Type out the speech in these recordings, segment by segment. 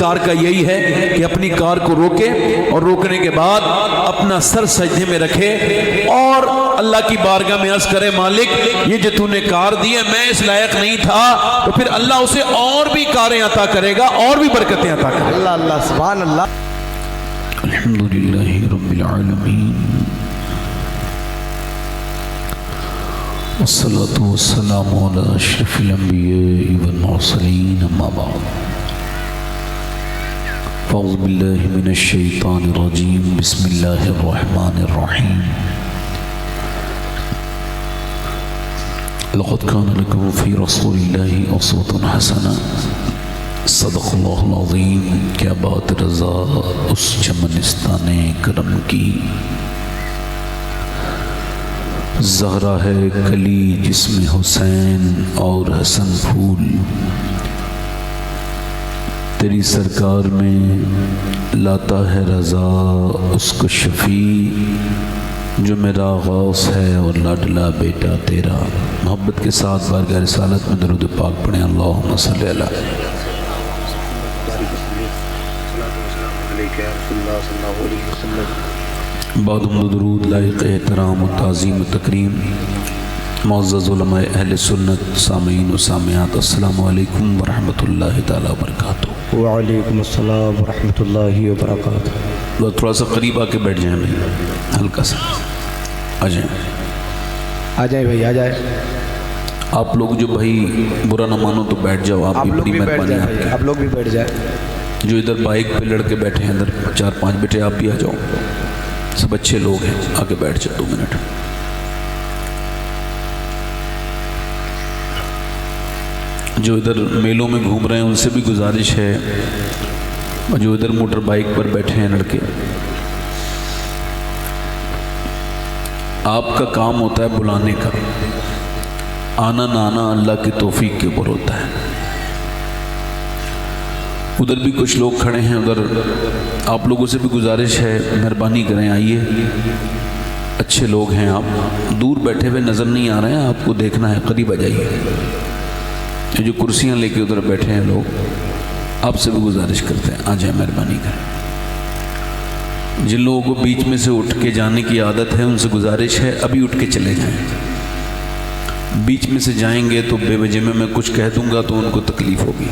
کار کا یہی ہے کہ اپنی کار کو روکے اور روکنے کے بعد اپنا سر سجدے میں رکھے اور اللہ کی بارگاہ میں عرض کرے مالک یہ جو تو نے کار دی ہے میں اس لائق نہیں تھا، تو پھر اللہ اسے اور بھی کاریں عطا کرے گا اور بھی برکتیں عطا کرے گا۔ اللہ اللہ سبحان اللہ۔ الحمدللہ رب العالمین والصلاة والسلام علی اشرف الانبیاء والمرسلین اما بعد فاعوذ باللہ من الشیطان الرجیم بسم اللہ الرحمن الرحیم لقد كان لكم في رسول الله اسوة حسنة صدق اللہ العظیم۔ کیا بات رضا اس چمنستان کرم کی، زہرا ہے کلی جس میں حسین اور حسن پھول، تیری سرکار میں لاتا ہے رضا اس کو شفیع جو میرا غوث ہے اور لاڈلا بیٹا تیرا۔ محبت کے ساتھ بارگاہ رسالت میں درود پاک پڑھیں۔ اللہم صلی اللہ بعد درود لائق احترام و تعظیم و تکریم معزز علماء اہل سنت، سامعین و سامعات، السلام علیکم ورحمۃ اللہ تعالی وبرکاتہ۔ وعلیکم السلام ورحمۃ اللہ وبرکاتہ۔ تھوڑا سا قریب آ کے بیٹھ جائیں بھائی، ہلکا سا آ جائیں، آ جائیں بھائی آ جائیں۔ آپ لوگ جو بھائی برا نہ مانو تو بیٹھ جاؤ، آپ بھی بڑی مہربانی آپ کی۔ آپ لوگ بھی بیٹھ جائیں۔ جو ادھر بائک پہ لڑکے بیٹھے ہیں، ادھر 4-5 بیٹے، آپ بھی آ جاؤ، سب اچھے لوگ ہیں، آ کے بیٹھ جاؤ 2 منٹ۔ جو ادھر میلوں میں گھوم رہے ہیں ان سے بھی گزارش ہے، جو ادھر موٹر بائک پر بیٹھے ہیں لڑکے، آپ کا کام ہوتا ہے بلانے کا، آنا نہ آنا اللہ کی توفیق کے اوپر ہوتا ہے۔ ادھر بھی کچھ لوگ کھڑے ہیں، ادھر آپ لوگوں سے بھی گزارش ہے مہربانی کریں، آئیے، اچھے لوگ ہیں، آپ دور بیٹھے ہوئے نظر نہیں آ رہے ہیں، آپ کو دیکھنا ہے، قریب آ جائیے۔ یہ جو کرسیاں لے کے ادھر بیٹھے ہیں لوگ، آپ سے بھی گزارش کرتے ہیں، آ جائیں مہربانی کریں۔ جن لوگوں کو بیچ میں سے اٹھ کے جانے کی عادت ہے ان سے گزارش ہے ابھی اٹھ کے چلے جائیں، بیچ میں سے جائیں گے تو بے وجہ میں کچھ کہہ دوں گا تو ان کو تکلیف ہوگی۔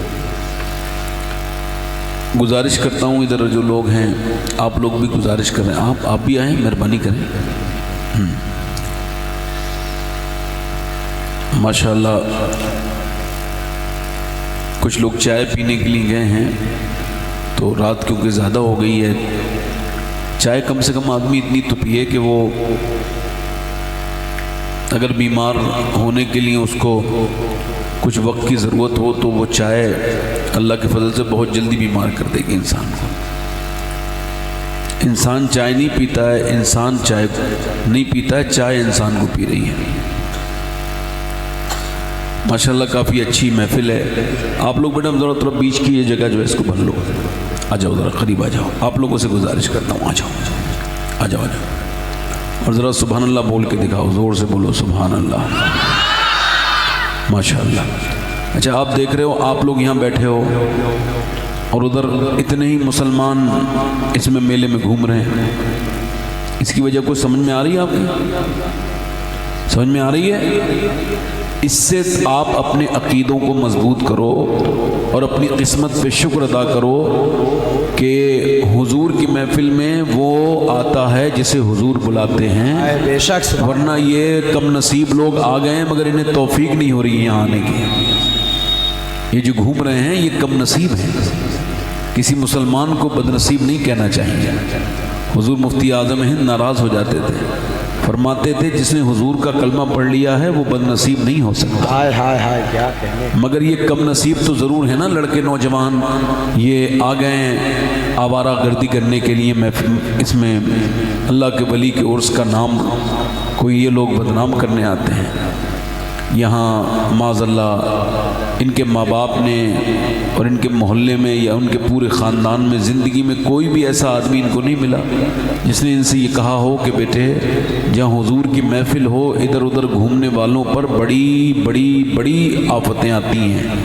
گزارش کرتا ہوں ادھر جو لوگ ہیں آپ لوگ بھی گزارش کریں، آپ بھی آئیں، مہربانی کریں۔ ماشاءاللہ کچھ لوگ چائے پینے کے لیے گئے ہیں، تو رات کیونکہ زیادہ ہو گئی ہے، چائے کم سے کم آدمی اتنی تو پیے کہ وہ اگر بیمار ہونے کے لیے اس کو کچھ وقت کی ضرورت ہو تو وہ چائے اللہ کے فضل سے بہت جلدی بیمار کر دے گی انسان کو۔ انسان چائے نہیں پیتا ہے، انسان چائے نہیں پیتا ہے، چائے انسان کو پی رہی ہے۔ ماشاءاللہ کافی اچھی محفل ہے۔ آپ لوگ بیٹا ذرا تھوڑا بیچ کی یہ جگہ جو ہے اس کو بھر لو، آ جاؤ ذرا قریب آ جاؤ، آپ لوگوں سے گزارش کرتا ہوں، آ جاؤ آ جاؤ آ جاؤ، اور ذرا سبحان اللہ بول کے دکھاؤ، زور سے بولو سبحان اللہ، ماشاءاللہ۔ اچھا آپ دیکھ رہے ہو، آپ لوگ یہاں بیٹھے ہو اور ادھر اتنے ہی مسلمان اس میں میلے میں گھوم رہے ہیں، اس کی وجہ کچھ سمجھ میں آ رہی ہے؟ آپ کی سمجھ میں آ رہی ہے؟ اس سے آپ اپنے عقیدوں کو مضبوط کرو اور اپنی قسمت پہ شکر ادا کرو کہ حضور کی محفل میں وہ آتا ہے جسے حضور بلاتے ہیں، بے شک، ورنہ یہ کم نصیب لوگ آ گئے ہیں مگر انہیں توفیق نہیں ہو رہی ہے یہاں آنے کی۔ یہ جو گھوم رہے ہیں یہ کم نصیب ہیں، کسی مسلمان کو بد نصیب نہیں کہنا چاہیے۔ حضور مفتی اعظم ہند ناراض ہو جاتے تھے، فرماتے تھے جس نے حضور کا کلمہ پڑھ لیا ہے وہ بد نصیب نہیں ہو سکتا۔ ہائے ہائے ہائے کیا کہنے۔ مگر یہ کم نصیب تو ضرور ہے نا، لڑکے نوجوان یہ آ گئے ہیں آوارہ گردی کرنے کے لیے اس میں اللہ کے ولی کے عرس کا نام کوئی یہ لوگ بدنام کرنے آتے ہیں۔ یہاں معاذ اللہ ان کے ماں باپ نے اور ان کے محلے میں یا ان کے پورے خاندان میں زندگی میں کوئی بھی ایسا آدمی ان کو نہیں ملا جس نے ان سے یہ کہا ہو کہ بیٹے جہاں حضور کی محفل ہو ادھر ادھر گھومنے والوں پر بڑی بڑی بڑی آفتیں آتی ہیں،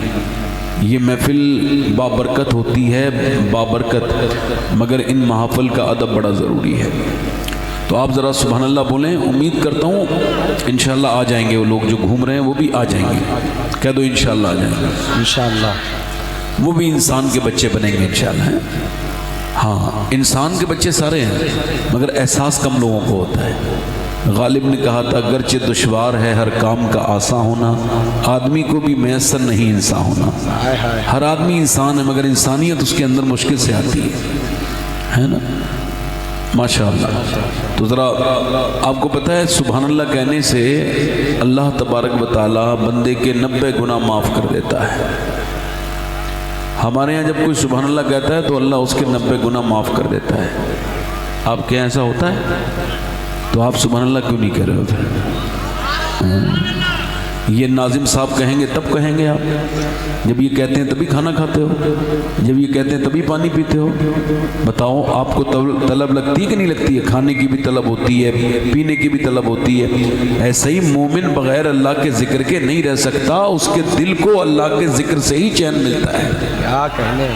یہ محفل بابرکت ہوتی ہے، بابرکت، مگر ان محافل کا ادب بڑا ضروری ہے۔ تو آپ ذرا سبحان اللہ بولیں، امید کرتا ہوں انشاءاللہ آ جائیں گے وہ لوگ جو گھوم رہے ہیں، وہ بھی آ جائیں گے، کہہ دو انشاءاللہ آ جائیں گے، انشاءاللہ وہ بھی انسان کے بچے بنیں گے انشاءاللہ۔ ہاں انسان کے بچے سارے ہیں مگر احساس کم لوگوں کو ہوتا ہے۔ غالب نے کہا تھا گرچہ دشوار ہے ہر کام کا آسان ہونا، آدمی کو بھی میسر نہیں انسان ہونا۔ ہر آدمی انسان ہے مگر انسانیت اس کے اندر مشکل سے آتی ہے نا، ماشاءاللہ۔ تو ذرا آپ کو پتہ ہے سبحان اللہ کہنے سے اللہ تبارک و تعالی بندے کے 90 گناہ معاف کر دیتا ہے۔ ہمارے یہاں جب کوئی سبحان اللہ کہتا ہے تو اللہ اس کے 90 گناہ معاف کر دیتا ہے۔ آپ کے ایسا ہوتا ہے؟ تو آپ سبحان اللہ کیوں نہیں کہہ رہے ہوتے؟ یہ ناظم صاحب کہیں گے تب کہیں گے آپ، جب یہ کہتے ہیں تبھی کھانا کھاتے ہو، جب یہ کہتے ہیں تبھی پانی پیتے ہو۔ بتاؤ آپ کو طلب لگتی ہے کہ نہیں لگتی ہے؟ کھانے کی بھی طلب ہوتی ہے، پینے کی بھی طلب ہوتی ہے۔ ایسے ہی مومن بغیر اللہ کے ذکر کے نہیں رہ سکتا، اس کے دل کو اللہ کے ذکر سے ہی چین ملتا ہے۔ کیا کہنے،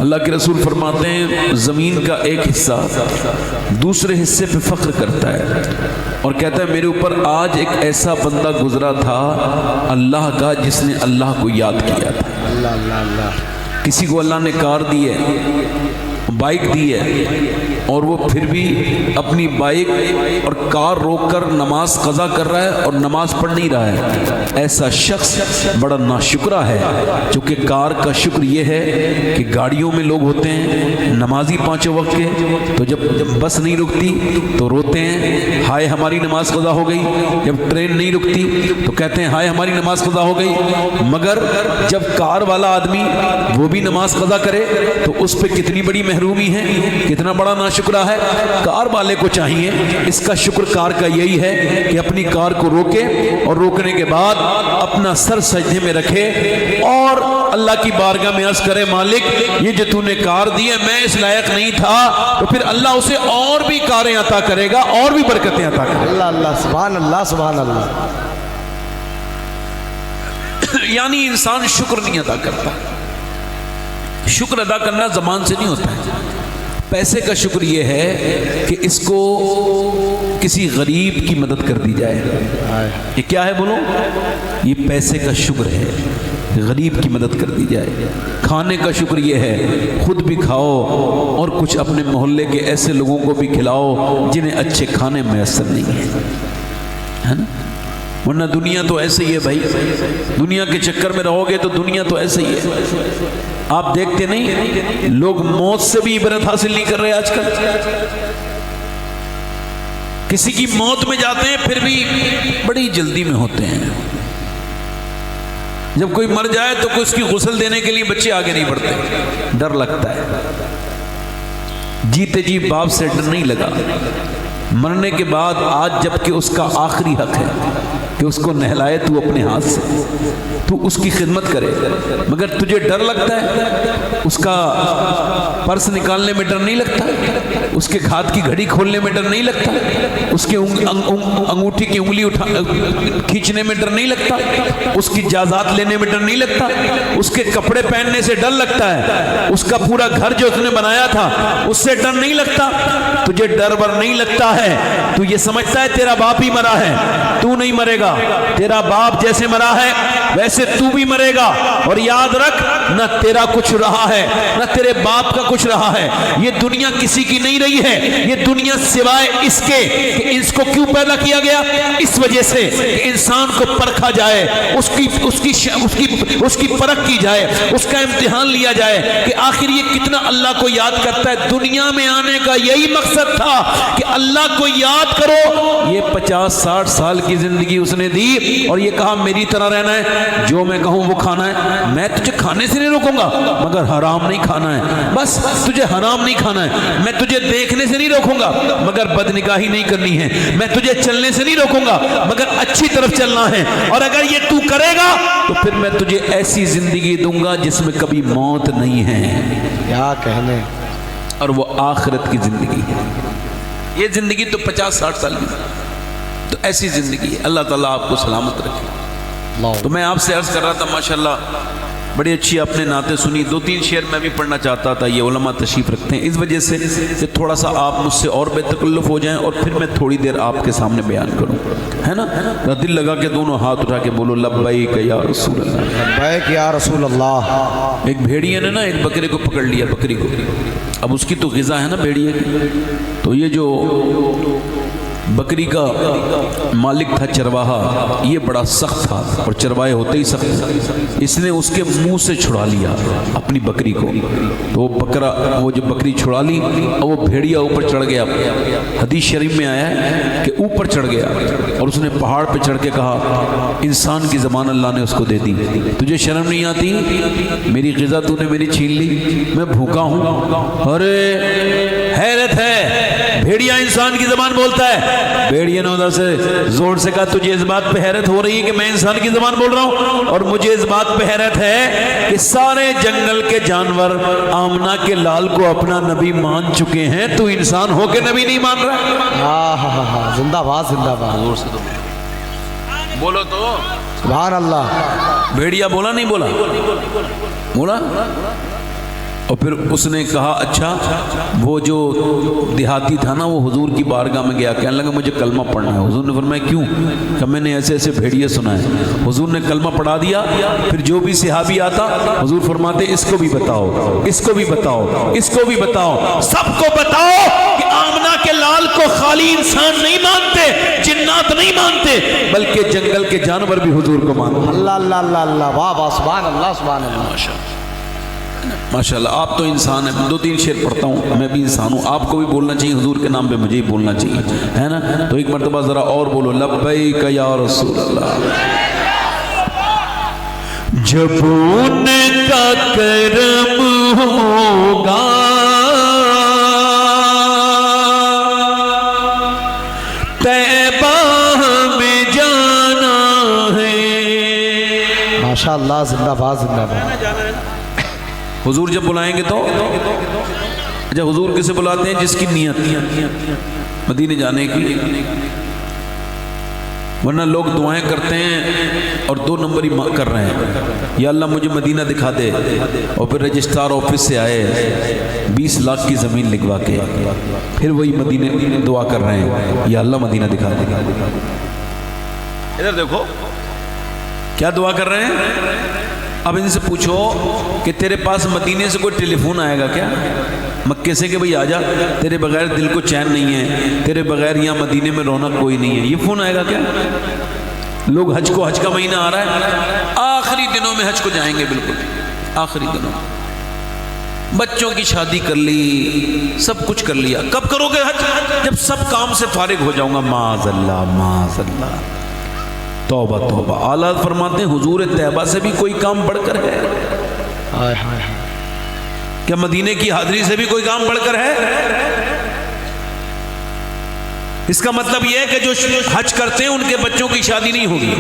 اللہ کے رسول فرماتے ہیں زمین کا ایک حصہ دوسرے حصے پہ فخر کرتا ہے اور کہتا ہے میرے اوپر آج ایک ایسا بندہ گزرا تھا اللہ کا جس نے اللہ کو یاد کیا تھا۔ اللہ اللہ اللہ۔ کسی کو اللہ نے کار دی ہے، بائک دی ہے، اور وہ پھر بھی اپنی بائک اور کار روک کر نماز قضا کر رہا ہے اور نماز پڑھ نہیں رہا ہے، ایسا شخص بڑا ناشکرہ ہے۔ چونکہ کار کا شکر یہ ہے کہ گاڑیوں میں لوگ ہوتے ہیں نمازی پانچوں وقت کے، تو جب بس نہیں رکتی تو روتے ہیں ہائے ہماری نماز قضا ہو گئی، جب ٹرین نہیں رکتی تو کہتے ہیں ہائے ہماری نماز قضا ہو گئی۔ مگر جب کار والا آدمی وہ بھی نماز قضا کرے تو اس پہ کتنی بڑی محرومی ہے، کتنا بڑا ناشکرہ ہے۔ کار والے کو چاہیے، اس کا شکر کار کا یہی ہے کہ اپنی کار کو روکے اور روکنے کے بعد اپنا سر سجدے میں رکھے اور اللہ کی بارگاہ میں عرض کرے مالک یہ جو تو نے کار دی ہے میں اس لائق نہیں تھا، تو پھر اللہ اسے اور بھی کاریں عطا کرے گا اور بھی برکتیں عطا کرے گا۔ اللہ اللہ، سبحان اللہ سبحان اللہ۔ یعنی انسان شکر نہیں ادا کرتا، شکر ادا کرنا زبان سے نہیں ہوتا ہے۔ پیسے کا شکر یہ ہے کہ اس کو کسی غریب کی مدد کر دی جائے، یہ کیا ہے بولو؟ یہ پیسے کا شکر ہے، غریب کی مدد کر دی جائے۔ کھانے کا شکر یہ ہے خود بھی کھاؤ اور کچھ اپنے محلے کے ایسے لوگوں کو بھی کھلاؤ جنہیں اچھے کھانے میسر نہیں ہیں، ہے نا؟ ورنہ دنیا تو ایسے ہی ہے بھائی، دنیا کے چکر میں رہو گے تو دنیا تو ایسے ہی ہے۔ آپ دیکھتے نہیں لوگ موت سے بھی عبرت حاصل نہیں کر رہے آج کل، کسی کی موت میں جاتے ہیں پھر بھی بڑی جلدی میں ہوتے ہیں۔ جب کوئی مر جائے تو کوئی اس کی غسل دینے کے لیے بچے آگے نہیں بڑھتے، ڈر لگتا ہے۔ جیتے جی باپ سے ڈر نہیں لگا، مرنے کے بعد آج جب کہ اس کا آخری حق ہے کہ اس کو نہلائے تو اپنے ہاتھ سے، تو اس کی خدمت کرے، مگر تجھے ڈر لگتا ہے، اس کا پرس نکالنے میں ڈر نہیں لگتا، اس کے ہاتھ کی گھڑی کھولنے میں ڈر نہیں لگتا، اس کے انگوٹھی کی انگلی کھینچنے میں ڈر نہیں لگتا، اس کی جائیداد لینے میں ڈر نہیں لگتا، اس کے کپڑے پہننے سے ڈر لگتا ہے، اس کا پورا گھر جو اس نے بنایا تھا اس سے ڈر نہیں لگتا۔ تجھے ڈر ور نہیں لگتا ہے، تو یہ سمجھتا ہے تیرا باپ ہی مرا ہے، تو نہیں مرے گا، تیرا باپ جیسے مرا ہے ویسے تو بھی مرے گا۔ اور یاد رکھ نہ تیرا کچھ رہا ہے نہ تیرے باپ کا کچھ رہا ہے، یہ دنیا کسی کی نہیں رہی ہے، یہ دنیا سوائے اس کے کہ اس کو کیوں پیدا کیا گیا، اس وجہ سے کہ انسان کو پرکھا جائے، اس کی پرکھ کی جائے، اس کا امتحان لیا جائے کہ آخر یہ کتنا اللہ کو یاد کرتا ہے۔ دنیا میں آنے کا یہی مقصد تھا کہ اللہ کو یاد کرو۔ یہ 50-60 سال کی زندگی اس نے دی اور یہ کہا میری طرح رہنا ہے، جو میں کہوں وہ کھانا ہے، میں تجھے کھانے سے نہیں روکوں گا مگر حرام نہیں کھانا ہے، بس تجھے حرام نہیں کھانا ہے، میں تجھے دیکھنے سے نہیں روکوں گا مگر بدنگاہی نہیں کرنی ہے، میں تجھے چلنے سے نہیں روکوں گا مگر اچھی طرف چلنا ہے، اور اگر یہ تو کرے گا تو پھر میں تجھے ایسی زندگی دوں گا جس میں کبھی موت نہیں ہے، کیا کہنے، اور وہ آخرت کی زندگی ہے۔ یہ زندگی تو 50-60 سال کی، تو ایسی زندگی ہے۔ اللہ تعالیٰ آپ کو سلامت رکھے۔ تو میں آپ سے عرض کر رہا تھا ماشاءاللہ بڑی اچھی آپ نے نعتیں سنی، 2-3 شعر میں بھی پڑھنا چاہتا تھا، یہ علماء تشریف رکھتے ہیں اس وجہ سے کہ تھوڑا سا آپ مجھ سے اور بے تکلف ہو جائیں اور پھر میں تھوڑی دیر آپ کے سامنے بیان کروں، ہے نا؟ دل لگا کے دونوں ہاتھ اٹھا کے بولو لبیک یا رسول اللہ، لبیک یا رسول اللہ۔ ایک بھیڑیے نے نا ایک بکرے کو پکڑ لیا، بکری کو، اب اس کی تو غذا ہے نا بھیڑیے کی، تو یہ جو بکری کا مالک تھا چرواہا یہ بڑا سخت تھا اور چروائے ہوتے ہی سخت، اس نے اس کے منہ سے چھڑا لیا اپنی بکری کو، تو وہ جو بکری چھڑا لی اور وہ بھیڑیا اوپر چڑھ گیا، حدیث شریف میں آیا ہے کہ اوپر چڑھ گیا اور اس نے پہاڑ پہ چڑھ کے کہا انسان کی زبان اللہ نے اس کو دے دی، تجھے شرم نہیں آتی؟ میری غذا تو نے میری چھین لی، میں بھوکا ہوں۔ ارے حیرت ہے، بھیڑیا انسان کی زبان بولتا ہے، بھیڑیے نے ادھر سے زور سے کہا تجھے اس بات پہ حیرت ہو رہی ہے کہ میں انسان کی زبان بول رہا ہوں؟ اور مجھے اس بات پہ حیرت ہے کہ سارے جنگل کے جانور آمنہ کے لال کو اپنا نبی مان چکے ہیں، تو انسان ہو کے نبی نہیں مان رہا؟ زندہ باد زندہ باد، زور سے تو بولو تو سبحان اللہ۔ بھیڑیا بولا نہیں بولا؟ بولا۔ اور پھر اس نے کہا اچھا، وہ جو دیہاتی تھا نا وہ حضور کی بارگاہ میں گیا، کہنے لگا مجھے کلمہ پڑھنا ہے۔ حضور نے فرمایا کیوں؟ کہ میں نے ایسے ایسے بھیڑیے سنا ہے۔ حضور نے کلمہ پڑھا دیا، پھر جو بھی صحابی آتا حضور فرماتے اس کو بھی بتاؤ، اس کو بھی بتاؤ، اس کو بھی بتاؤ، سب کو بتاؤ کہ آمنہ کے لال کو خالی انسان نہیں مانتے، جنات نہیں مانتے، بلکہ جنگل کے جانور بھی حضور کو مانتے۔ اللہ اللہ اللہ اللہ، واہ واہ، سبحان اللہ سبحان اللہ۔ ماشاءاللہ آپ تو انسان ہیں، 2-3 شعر پڑھتا ہوں، میں بھی انسان ہوں، آپ کو بھی بولنا چاہیے حضور کے نام پہ، مجھے ہی بولنا چاہیے، ہے نا؟ تو ایک مرتبہ ذرا اور بولو لبیک یا رسول اللہ۔ جب ان کا کرم ہوگا طیبہ میں جانا ہے، ماشاءاللہ زندہ باد زندہ باد۔ حضور جب بلائیں گے تو اچھا حضور کسے بلاتے ہیں؟ جس کی نیت مدینے جانے کی، ورنہ لوگ دعائیں کرتے ہیں اور 2 نمبری کر رہے ہیں، یا اللہ مجھے مدینہ دکھا دے، اور پھر رجسٹرار آفس سے آئے 20 لاکھ کی زمین لکھوا کے پھر وہی مدینے دعا کر رہے ہیں یا اللہ مدینہ دکھا دے۔ ادھر دیکھو کیا دعا کر رہے ہیں؟ اب ان سے پوچھو کہ تیرے پاس مدینے سے کوئی ٹیلی فون آئے گا کیا؟ مکے سے کہ بھئی آجا، تیرے بغیر دل کو چین نہیں ہے، تیرے بغیر یہاں مدینے میں رونق کوئی نہیں ہے، یہ فون آئے گا کیا؟ لوگ حج کا مہینہ آ رہا ہے، آخری دنوں میں حج کو جائیں گے، بالکل آخری دنوں، بچوں کی شادی کر لی، سب کچھ کر لیا، کب کرو گے حج؟ جب سب کام سے فارغ ہو جاؤں گا، معاذ اللہ معاذ اللہ، توبہ توبہ۔ اعلیٰ فرماتے ہیں حضور طیبہ سے بھی کوئی کام بڑھ کر ہے؟ کیا مدینے کی حاضری سے بھی کوئی کام بڑھ کر ہے؟ اس کا مطلب یہ ہے کہ جو حج کرتے ہیں ان کے بچوں کی شادی نہیں ہوگی،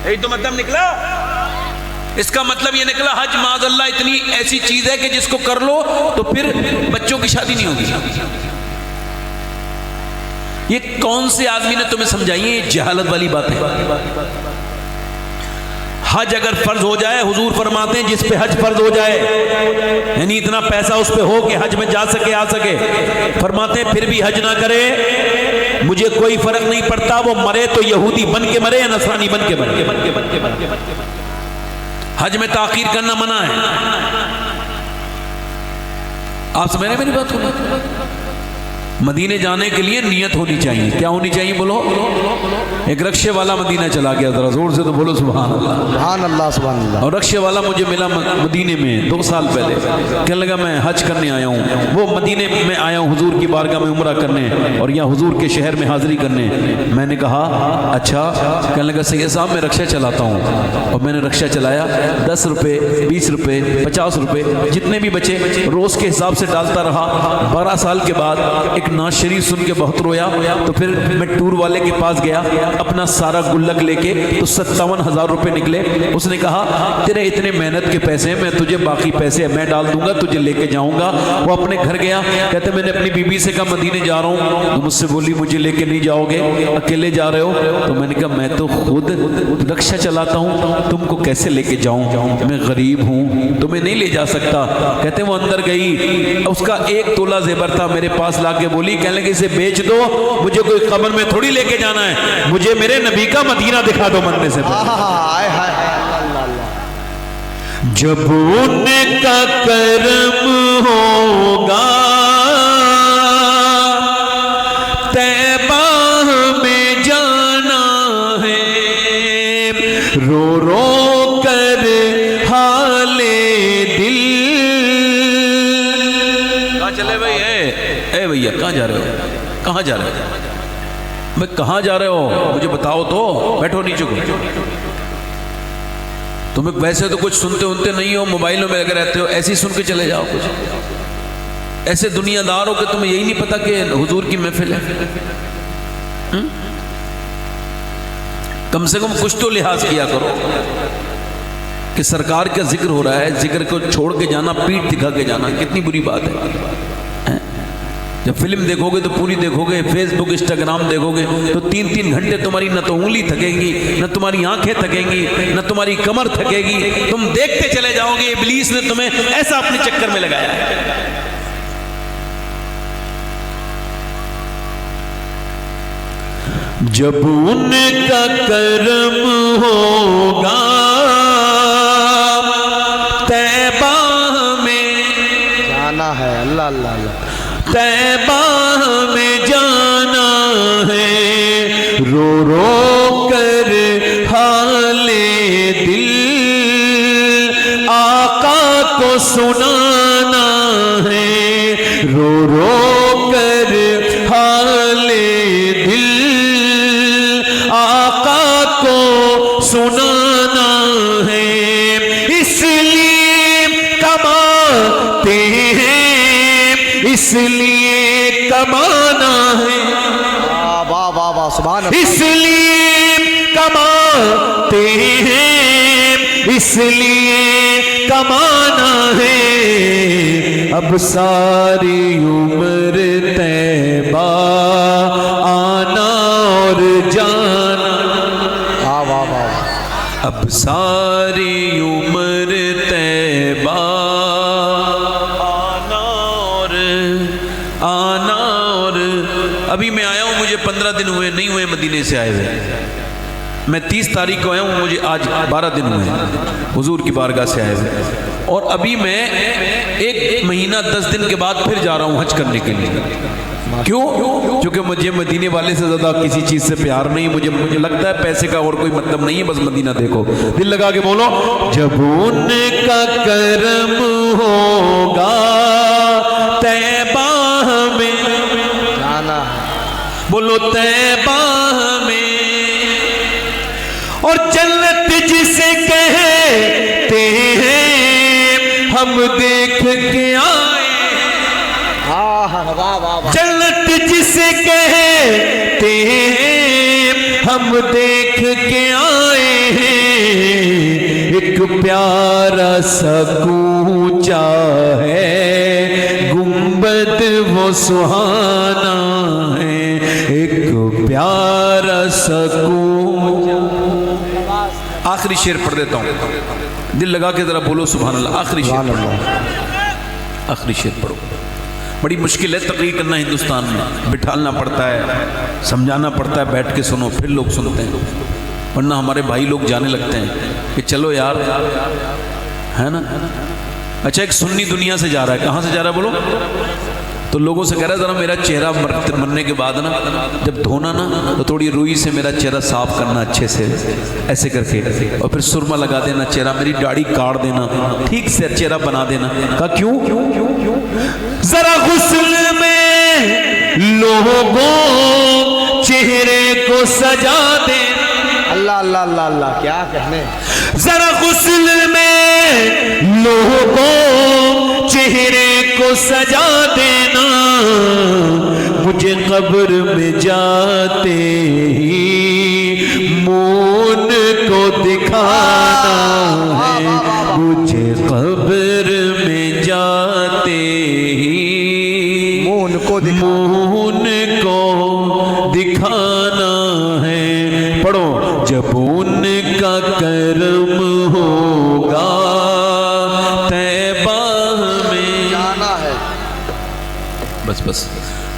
یہی تو مطلب نکلا۔ اس کا مطلب یہ نکلا حج معاذ اللہ اتنی ایسی چیز ہے کہ جس کو کر لو تو پھر بچوں کی شادی نہیں ہوگی۔ یہ کون سے آدمی نے تمہیں سمجھائی ہے؟ یہ جہالت والی بات ہے۔ حج اگر فرض ہو جائے، حضور فرماتے ہیں جس پہ حج فرض ہو جائے، یعنی اتنا پیسہ اس پہ ہو کہ حج میں جا سکے آ سکے، فرماتے ہیں پھر بھی حج نہ کرے، مجھے کوئی فرق نہیں پڑتا وہ مرے تو یہودی بن کے مرے یا نصرانی بن کے مرے، حج میں تاخیر کرنا منع ہے۔ آپ سمجھ رہے ہیں میری بات کو؟ مدینے جانے کے لیے نیت ہونی چاہیے، کیا ہونی چاہیے بولو؟ ایک رکشے والا مدینہ چلا گیا، ذرا زور سے تو بولو سبحان اللہ سبحان اللہ سبحان اللہ۔ اور رکشے والا مجھے ملا مدینے میں 2 سال پہلے، کہنے لگا میں حج کرنے آیا ہوں، وہ مدینے میں آیا ہوں حضور کی بارگاہ میں عمرہ کرنے اور یہاں حضور کے شہر میں حاضری کرنے۔ میں نے کہا اچھا، کہنے لگا سید صاحب میں رکشہ چلاتا ہوں، اور میں نے رکشہ چلایا، 10 روپے 20 روپے 50 روپے جتنے بھی بچے روز کے حساب سے ڈالتا رہا۔ 12 سال کے بعد ایک ناز شریف سن کے بہت رویا. تو پھر میں ٹور والے کے پاس گیا, اپنا سارا گلک لے کے, تو 57,000 روپے نکلے. اس نے کہا تیرے اتنے محنت کے پیسے ہیں, میں تجھے باقی پیسے میں ڈال دوں گا, تجھے لے کے جاؤں گا. وہ اپنے گھر گیا, کہتے میں نے اپنی بیوی سے کہا مدینے جا رہا ہوں. تو مجھ سے بولی مجھے لے کے نہیں جاؤ گے, اکیلے جا رہے ہو؟ تو میں نے کہا میں تو خود رکشہ چلاتا ہوں, تم کو کیسے لے کے جاؤں, میں غریب ہوں, تمہیں نہیں لے جا سکتا. کہتے وہ اندر گئی, اس کا 1 تولہ زیور تھا, میرے پاس لا کے بولی, کہنے لگے اسے بیچ دو, مجھے کوئی قبر میں تھوڑی لے کے جانا ہے, مجھے میرے نبی کا مدینہ دکھا دو مرنے سے پہلے. جب ان کا کرم ہوگا طیبہ میں جانا ہے, رو رو کر حال دل. کہاں چلے بھائی؟ اے بھیا کہاں جا رہے ہو, کہاں جا رہے ہو بھائی, کہاں جا رہے ہو مجھے بتاؤ تو. بیٹھو نیچے کو. تمہیں ویسے تو کچھ سنتے انتے نہیں ہو, موبائلوں میں لگے رہتے ہو, ایسے ہی سن کے چلے جاؤ. کچھ ایسے دنیا دار ہو کہ تمہیں یہی نہیں پتا کہ حضور کی محفل ہے. کم سے کم کچھ تو لحاظ کیا کرو کہ سرکار کا ذکر ہو رہا ہے, ذکر کو چھوڑ کے جانا, پیٹ دکھا کے جانا, کتنی بری بات ہے. جب فلم دیکھو گے تو پوری دیکھو گے, فیس بک انسٹاگرام دیکھو گے تو 3-3 گھنٹے تمہاری نہ تو انگلی تھکے گی, نہ تمہاری آنکھیں تھکیں گی, نہ تمہاری کمر تھکے گی, تم دیکھتے چلے جاؤ گے. ابلیس نے تمہیں ایسا اپنے چکر میں لگایا ہے. جب ان کا کرم ہوگا طیبہ میں جانا ہے, اللہ اللہ اللہ, طیبہ میں جانا ہے, رو رو کر حال دل آقا کو سنانا ہے, رو رو کر حال دل آقا کو سنانا ہے. اس لیے کماتے ہیں, اس لیے کمانا ہے, واہ واہ واہ سبحان اللہ, اس لیے کماتے ہیں, اس لیے کمانا ہے. اب ساری عمر طیبہ آنا اور جانا, واہ واہ واہ, اب ساری عمر طیبہ آنا اور ابھی میں آیا ہوں, مجھے 15 دن ہوئے نہیں ہوئے مدینے سے آئے ہوئے. میں 30 تاریخ کو آیا ہوں, مجھے آج 12 دن ہوئے حضور کی بارگاہ سے آئے ہوئے. اور ابھی میں 1 مہینہ 10 دن کے بعد پھر جا رہا ہوں حج کرنے کے لیے. کیوں؟ کیونکہ مجھے مدینے والے سے زیادہ کسی چیز سے پیار نہیں. مجھے لگتا ہے پیسے کا اور کوئی مطلب نہیں ہے, بس مدینہ دیکھو. دل لگا کے بولو, جب ان کا کرم ہوگا طیبہ میں جانا ہے, بولو طیبہ میں, اور جنت جسے کہتے ہیں ہم دیکھ کے آئے, واہ واہ واہ, جنت جسے کہتے ہیں ہم دیکھ کے آئے ہیں. ایک پیارا سا کوچا ہے, گنبد وہ سہانا ہے, ایک پیارا سا کوچا. آخری شعر پڑھ دیتا ہوں, دل لگا کے ذرا بولو سبحان اللہ. آخری شعر, آخری شعر پڑھو. بڑی مشکل ہے تقریر کرنا ہندوستان میں, بٹھالنا پڑتا ہے, سمجھانا پڑتا ہے, بیٹھ کے سنو پھر لوگ سنتے ہیں, ورنہ ہمارے بھائی لوگ جانے لگتے ہیں کہ چلو یار, ہے نا. اچھا ایک سنی دنیا سے جا رہا ہے, کہاں سے جا رہا ہے بولو, تو لوگوں سے کہہ رہا ہے ذرا میرا چہرہ مرنے کے بعد نا جب دھونا نا تو تھوڑی روئی سے میرا چہرہ صاف کرنا اچھے سے, ایسے کر کے, اور پھر سرما لگا دینا چہرہ, میری داڑھی کاٹ دینا, ٹھیک سے چہرہ بنا دینا. کہا کیوں؟ ذرا غسل میں لوگوں چہرے کو سجا دینا, اللہ اللہ اللہ اللہ, کیا کہنے, ذرا غسل میں لوگوں چہرے کو سجا دینا, قبر میں جاتے ہی مون کو دکھانا ہے، مجھے قبر میں جاتے ہی مون کو دکھانا ہے۔ پڑھو، جب ان کا کرم ہوگا طیبہ میں جانا ہے۔ بس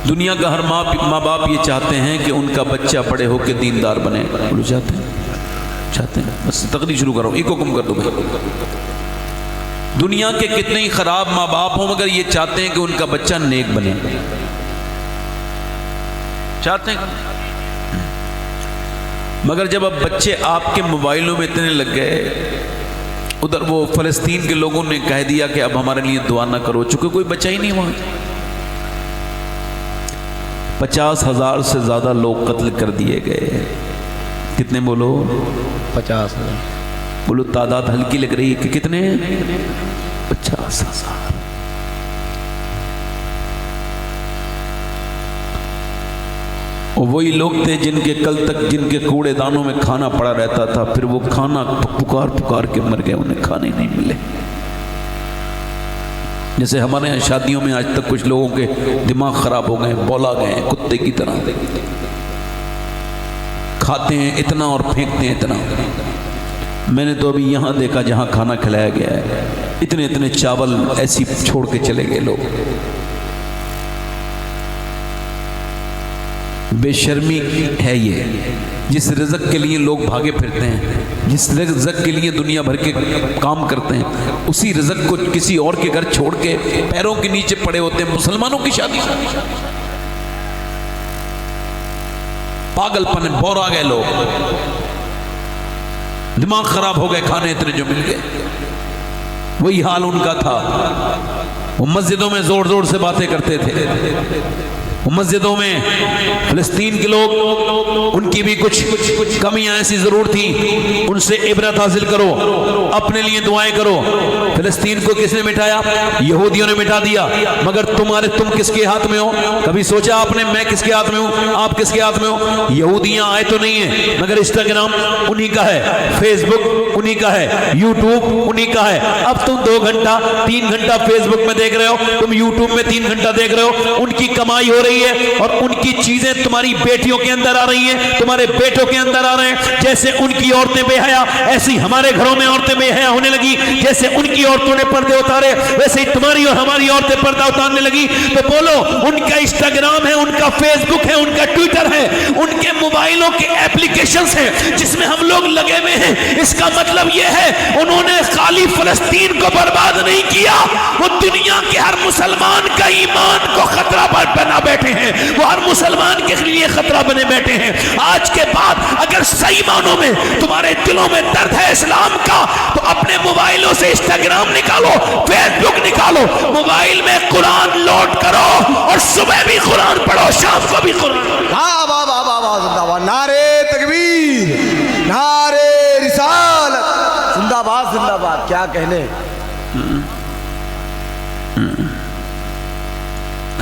دنیا کا ہر ماں باپ یہ چاہتے ہیں کہ ان کا بچہ بڑے ہو کے دیندار بنے، بولو چاہتے ہیں۔ بس تقریر شروع کرو، ایک حکم کر دو بھائی۔ دنیا کے کتنے ہی خراب ماں باپ ہوں مگر یہ چاہتے ہیں کہ ان کا بچہ نیک بنے، چاہتے ہیں۔ مگر جب اب بچے آپ کے موبائلوں میں اتنے لگ گئے، ادھر وہ فلسطین کے لوگوں نے کہہ دیا کہ اب ہمارے لیے دعا نہ کرو، چونکہ کوئی بچہ ہی نہیں وہاں۔ 50,000 سے زیادہ لوگ قتل کر دیے گئے۔ کتنے بولو؟ 50,000۔ بولو، تعداد ہلکی لگ رہی ہے کہ کتنے؟ 50,000۔ اور وہی لوگ تھے جن کے کل تک جن کے کوڑے دانوں میں کھانا پڑا رہتا تھا، پھر وہ کھانا پکار کے مر گئے، انہیں کھانے نہیں ملے۔ جیسے ہمارے یہاں شادیوں میں آج تک کچھ لوگوں کے دماغ خراب ہو گئے، بولا گئے ہیں کتے کی طرح، کھاتے ہیں اتنا اور پھینکتے ہیں اتنا۔ میں نے تو ابھی یہاں دیکھا جہاں کھانا کھلایا گیا ہے، اتنے چاول ایسی چھوڑ کے چلے گئے لوگ۔ بے شرمی ہے یہ، جس رزق کے لیے لوگ بھاگے پھرتے ہیں، جس رزق کے لیے دنیا بھر کے کام کرتے ہیں، اسی رزق کو کسی اور کے گھر چھوڑ کے پیروں کے نیچے پڑے ہوتے ہیں۔ مسلمانوں کی شادی، پاگل پن، بورا گئے لوگ، دماغ خراب ہو گئے، کھانے اتنے جو مل گئے۔ وہی حال ان کا تھا۔ وہ مسجدوں میں زور زور سے باتیں کرتے تھے، مسجدوں میں فلسطین کے لوگ، ان کی بھی کچھ کمیاں ایسی ضرور تھیں، ان سے عبرت حاصل کرو، اپنے لیے دعائیں کرو۔ فلسطین کو کس نے مٹایا؟ یہودیوں نے مٹا دیا، مگر تم کس کے ہاتھ میں ہو؟ کبھی سوچا آپ نے میں کس کے ہاتھ میں ہوں؟ آپ کس کے ہاتھ میں ہو؟ یہودیاں آئے تو نہیں ہیں، مگر انسٹاگرام انہی کا ہے، فیس بک انہی کا ہے، یوٹیوب انہی کا ہے۔ اب تم 2 گھنٹہ 3 گھنٹہ فیس بک میں دیکھ رہے ہو، تم یوٹیوب میں 3 گھنٹہ دیکھ رہے ہو، ان کی کمائی ہو رہی ہے اور ان کی چیزیں تمہاری بیٹیوں کے اندر آ رہی ہیں، تمہارے بیٹوں کے اندر آ رہے ہیں۔ جیسے ان کی عورتیں بے حیا، ایسی ہمارے گھروں میں عورتیں بے حیا ہونے لگی۔ جیسے ان کی عورتوں نے پردے اتارے، ویسے ہی تمہاری اور ہماری عورتیں پردہ اتارنے لگی۔ تو بولو، ان کا انسٹاگرام ہے، ان کا فیس بک ہے، ان کا ٹویٹر ہے، ان کے موبائلوں کے ایپلیکیشنز ہیں جس میں ہم لوگ لگے ہوئے ہیں۔ اس کا مطلب یہ ہے انہوں نے خالی فلسطین کو برباد نہیں کیا، وہ دنیا کے ہر مسلمان کا ایمان کو خطرہ بنا بیٹھے ہیں، وہ ہر مسلمان کے لیے خطرہ بنے بیٹھے ہیں۔ آج کے بعد اگر صحیح معنوں میں تمہارے دلوں میں درد ہے اسلام کا، تو اپنے موبائلوں سے انسٹاگرام نکالو، فیس بک نکالو، موبائل میں قرآن لوڈ کرو اور صبح بھی قرآن پڑھو، شام کو بھی قرآن پڑھو۔ ہاں واہ واہ واہ واہ، زندہ باد، نعرے تکبیر، نعرے رسالت، زندہ باد زندہ باد، کیا کہنے۔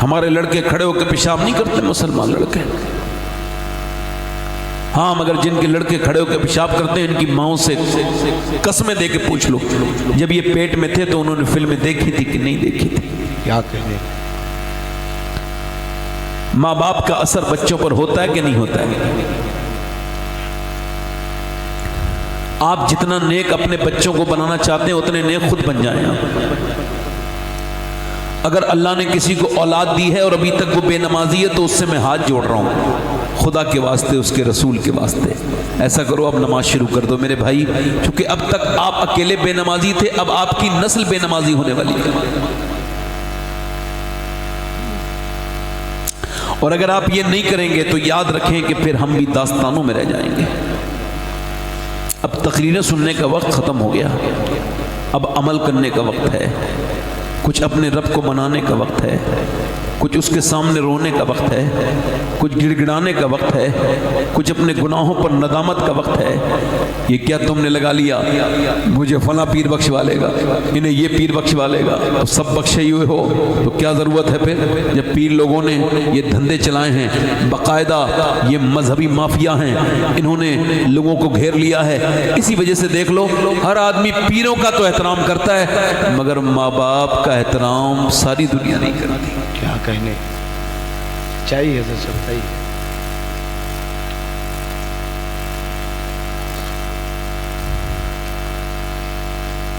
ہمارے لڑکے کھڑے ہو کے پیشاب نہیں کرتے، مسلمان لڑکے، ہاں، مگر جن کے لڑکے کھڑے ہو کے پیشاب کرتے ہیں ان کی ماؤں سے قسمیں دے کے پوچھ لو، جب یہ پیٹ میں تھے تو انہوں نے فلمیں دیکھی تھی کہ نہیں دیکھی تھی؟ کیا کہنے۔ ماں باپ کا اثر بچوں پر ہوتا ہے کہ نہیں ہوتا ہے؟ آپ جتنا نیک اپنے بچوں کو بنانا چاہتے ہیں اتنے نیک خود بن جائیں آپ۔ اگر اللہ نے کسی کو اولاد دی ہے اور ابھی تک وہ بے نمازی ہے تو اس سے میں ہاتھ جوڑ رہا ہوں، خدا کے واسطے، اس کے رسول کے واسطے ایسا کرو، اب نماز شروع کر دو میرے بھائی، کیونکہ اب تک آپ اکیلے بے نمازی تھے، اب آپ کی نسل بے نمازی ہونے والی ہے۔ اور اگر آپ یہ نہیں کریں گے تو یاد رکھیں کہ پھر ہم بھی داستانوں میں رہ جائیں گے۔ اب تقریریں سننے کا وقت ختم ہو گیا، اب عمل کرنے کا وقت ہے، کچھ اپنے رب کو منانے کا وقت ہے۔ کچھ اس کے سامنے رونے کا وقت ہے، کچھ گڑ گڑانے کا وقت ہے، کچھ اپنے گناہوں پر ندامت کا وقت ہے۔ یہ کیا تم نے لگا لیا مجھے فلاں پیر بخشوا لے گا، انہیں یہ پیر بخشوا لے گا، تو سب بخشے ہوئے ہو تو کیا ضرورت ہے پھر؟ جب پیر لوگوں نے یہ دھندے چلائے ہیں، باقاعدہ یہ مذہبی مافیا ہیں، انہوں نے لوگوں کو گھیر لیا ہے۔ اسی وجہ سے دیکھ لو ہر آدمی پیروں کا تو احترام کرتا ہے مگر ماں باپ کا احترام ساری دنیا نہیں کرتی۔ کیا کہنے چاہیے حضرت صاحب بتائیے۔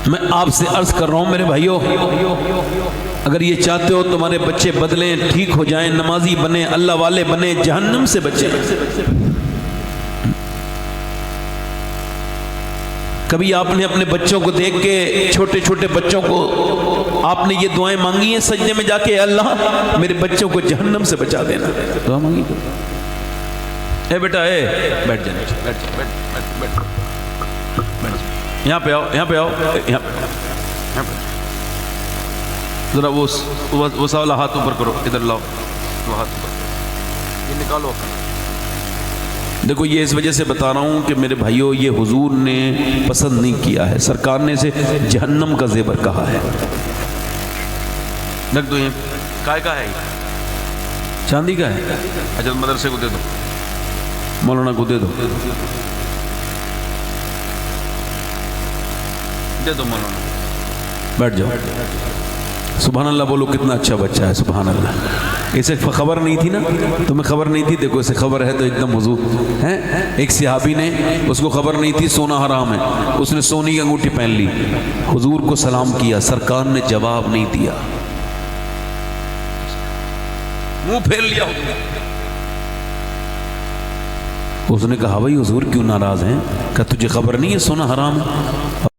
میں آپ سے عرض کر رہا ہوں میرے بھائیوں، اگر یہ چاہتے ہو تمہارے بچے بدلیں، ٹھیک ہو جائیں، نمازی بنیں، اللہ والے بنیں، جہنم سے بچیں۔ کبھی آپ نے اپنے بچوں کو دیکھ کے، چھوٹے چھوٹے بچوں کو آپ نے یہ دعائیں مانگی ہیں سجدے میں جا کے، اللہ میرے بچوں کو جہنم سے بچا دینا؟ دعا مانگی؟ اے بیٹا اے بیٹھ جا، بیٹھ جا، بیٹھ بیٹھ یہاں پہ آؤ، یہاں پہ آؤ، یہاں پہ ذرا وہ سوالا ہاتھ اوپر کرو، ادھر لاؤ وہ ہاتھ اوپر، یہ نکالو۔ دیکھو یہ اس وجہ سے بتا رہا ہوں کہ میرے بھائیوں یہ حضور نے پسند نہیں کیا ہے، سرکار نے اسے جہنم کا زیور کہا ہے۔ رکھ دو، یہ کائے کا ہے؟ یہ چاندی کا ہے؟ اچھا مدرسے کو دے دو، مولانا کو دے دو، دے دو مولانا، بیٹھ جاؤ۔ سبحان اللہ بولو، کتنا اچھا بچہ ہے، سبحان اللہ۔ اسے خبر نہیں تھی نا، تمہیں خبر نہیں تھی، دیکھو اسے خبر ہے تو ایک دم حضور ہیں۔ ایک صحابی نے، اس کو خبر نہیں تھی سونا حرام ہے، اس نے سونی کی انگوٹھی پہن لی، حضور کو سلام کیا، سرکار نے جواب نہیں دیا، منہ پھیر لیا۔ اس نے کہا بھائی حضور کیوں ناراض ہیں؟ کہ تجھے خبر نہیں ہے سونا حرام ہے؟